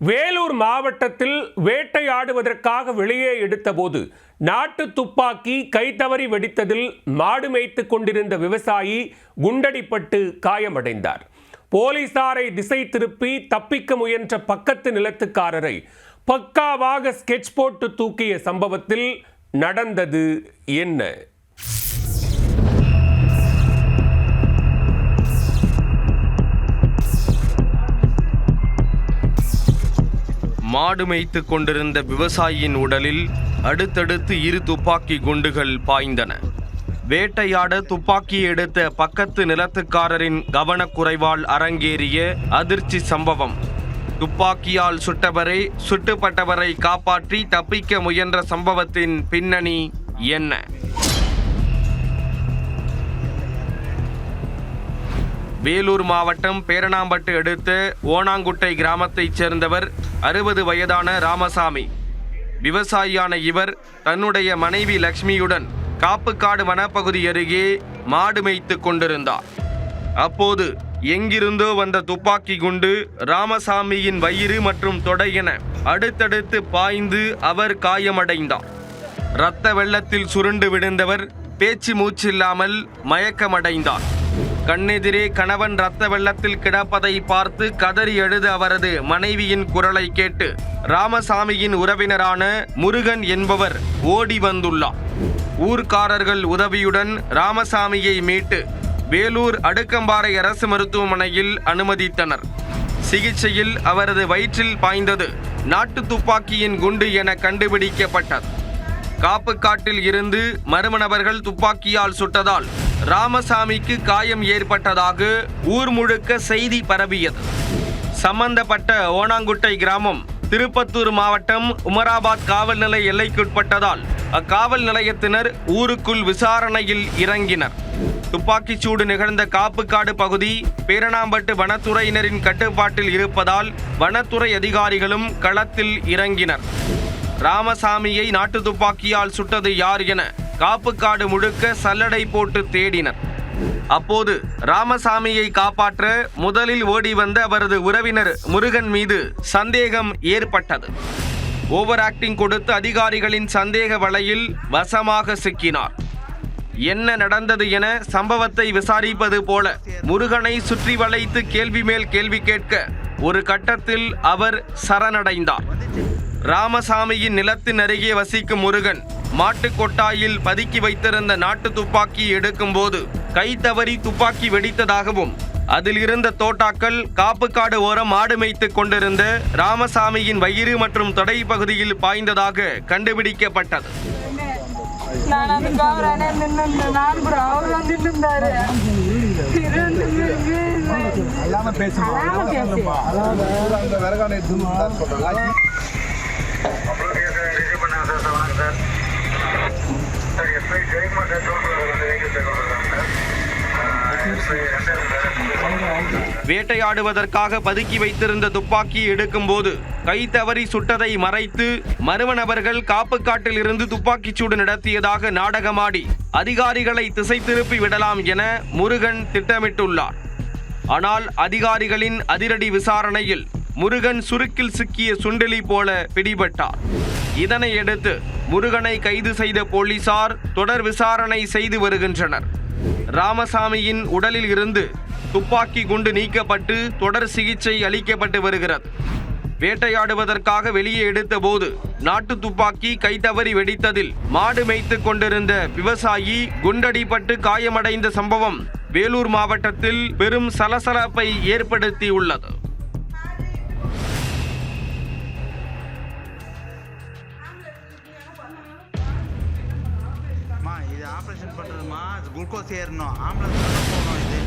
வேலூர் மாவட்டத்தில் வேட்டையாடுவதற்காக வெளியே எடுத்தபோது நாட்டு துப்பாக்கி கைதவறி வெடித்ததில் மாடு மேய்த்துக் கொண்டிருந்த விவசாயி குண்டடிப்பட்டு காயமடைந்தார். போலீசாரை திசை திருப்பி தப்பிக்க முயன்ற பக்கத்து நிலத்துக்காரரை பக்காவாக ஸ்கெட்ச் போட்டு தூக்கிய சம்பவத்தில் நடந்தது என்ன? மாடு மேய்த்து கொண்டிருந்த விவசாயியின் உடலில் அடுத்தடுத்து 2 துப்பாக்கி குண்டுகள் பாய்ந்தன. வேட்டையாட துப்பாக்கி எடுத்த பக்கத்து நிலத்துக்காரரின் கவனக்குறைவால் அரங்கேறிய அதிர்ச்சி சம்பவம். துப்பாக்கியால் சுட்டுப்பட்டவரை காப்பாற்றி தப்பிக்க முயன்ற சம்பவத்தின் பின்னணி என்ன? வேலூர் மாவட்டம் பேரணாம்பட்டு அடுத்த ஓணாங்குட்டை கிராமத்தைச் சேர்ந்தவர் 60 வயதான ராமசாமி. விவசாயியான இவர் தன்னுடைய மனைவி லட்சுமியுடன் காப்புக்காடு வனப்பகுதி அருகே மாடு மேய்த்து கொண்டிருந்தார். அப்போது எங்கிருந்தோ வந்த துப்பாக்கி குண்டு ராமசாமியின் வயிறு மற்றும் தொடை என அடுத்தடுத்து பாய்ந்து அவர் காயமடைந்தார். இரத்த வெள்ளத்தில் சுருண்டு விழுந்தவர் பேச்சு மூச்சில்லாமல் மயக்கமடைந்தார். கண்ணெதிரே கணவன் இரத்த வெள்ளத்தில் கிடப்பதை பார்த்து கதறி எழுத அவரது மனைவியின் குரலை கேட்டு ராமசாமியின் உறவினரான முருகன் என்பவர் ஓடி வந்துள்ளார். ஊர்க்காரர்கள் உதவியுடன் ராமசாமியை மீட்டு வேலூர் அடுக்கம்பாறை அரசு மருத்துவமனையில் அனுமதித்தனர். சிகிச்சையில் அவரது வயிற்றில் பாய்ந்தது நாட்டு துப்பாக்கியின் குண்டு என கண்டுபிடிக்கப்பட்டது. காப்புக்காட்டில் இருந்து மர்ம நபர்கள் துப்பாக்கியால் சுட்டதால் ராமசாமிக்கு காயம் ஏற்பட்டதாக ஊர் முழுக்க செய்தி பரவியது. சம்பந்தப்பட்ட ஓணாங்குட்டை கிராமம் திருப்பத்தூர் மாவட்டம் உமராபாத் காவல் நிலைய எல்லைக்குட்பட்டதால் அக்காவல் நிலையத்தினர் ஊருக்குள் விசாரணையில் இறங்கினர். துப்பாக்கிச்சூடு நிகழ்ந்த காப்புக்காடு பகுதி பேரணாம்பட்டு வனத்துறையினரின் கட்டுப்பாட்டில் இருப்பதால் வனத்துறை அதிகாரிகளும் களத்தில் இறங்கினர். ராமசாமியை நாட்டு துப்பாக்கியால் சுட்டது யார் என காப்புக்காடு முழுக்க சல்லடை போட்டு தேடினர். அப்போது ராமசாமியை காப்பாற்ற முதலில் ஓடி வந்த அவரது உறவினர் முருகன் மீது சந்தேகம் ஏற்பட்டது. ஓவர் ஆக்டிங் கொடுத்து அதிகாரிகளின் சந்தேக வலையில் வசமாக சிக்கினார். என்ன நடந்தது என சம்பவத்தை விசாரிப்பது போல முருகனை சுற்றி வளைத்து கேள்வி மேல் கேள்வி கேட்க ஒரு கட்டத்தில் அவர் சரணடைந்தார். ராமசாமியின் நிலத்தின் அருகே வசிக்கும் முருகன் மாட்டு கொட்டாயில் பதுக்கி வைத்திருந்த நாட்டு துப்பாக்கி எடுக்கும்போது கை தவறி துப்பாக்கி வெடித்ததாகவும் அதில் இருந்த தோட்டாக்கள் காப்புக்காடு ஓரம் மாடு மேய்த்துக் கொண்டிருந்த ராமசாமியின் வயிறு மற்றும் தொடை பகுதியில் பாய்ந்ததாக கண்டுபிடிக்கப்பட்டது. வேட்டையாடுவதற்காக பதுக்கி வைத்திருந்த துப்பாக்கி எடுக்கும்போது கை தவறி சுட்டதை மறைத்து மர்ம நபர்கள் காப்புக்காட்டில் இருந்து துப்பாக்கிச்சூடு நடத்தியதாக நாடகமாடி அதிகாரிகளை திசை திருப்பி விடலாம் என முருகன் திட்டமிட்டுள்ளார். ஆனால் அதிகாரிகளின் அதிரடி விசாரணையில் முருகன் சுருக்கில் சிக்கிய சுண்டெலி போல பிடிபட்டார். இதனையடுத்து முருகனை கைது செய்த போலீசார் தொடர் விசாரணை செய்து வருகின்றனர். ராமசாமியின் உடலில் இருந்து துப்பாக்கி குண்டு நீக்கப்பட்டு தொடர் சிகிச்சை அளிக்கப்பட்டு வருகிறது. வேட்டையாடுவதற்காக வெளியே எடுத்தபோது நாட்டு துப்பாக்கி கைதவறி வெடித்ததில் மாடு மேய்த்து கொண்டிருந்த விவசாயி குண்டடிப்பட்டு காயமடைந்த சம்பவம் வேலூர் மாவட்டத்தில் பெரும் சலசலப்பை ஏற்படுத்தியுள்ளது. ஆப்ரேஷன் பண்ணுறதுமா குளுக்கோஸ் ஏறணும், ஆம்புலன்ஸ் போகணும். இது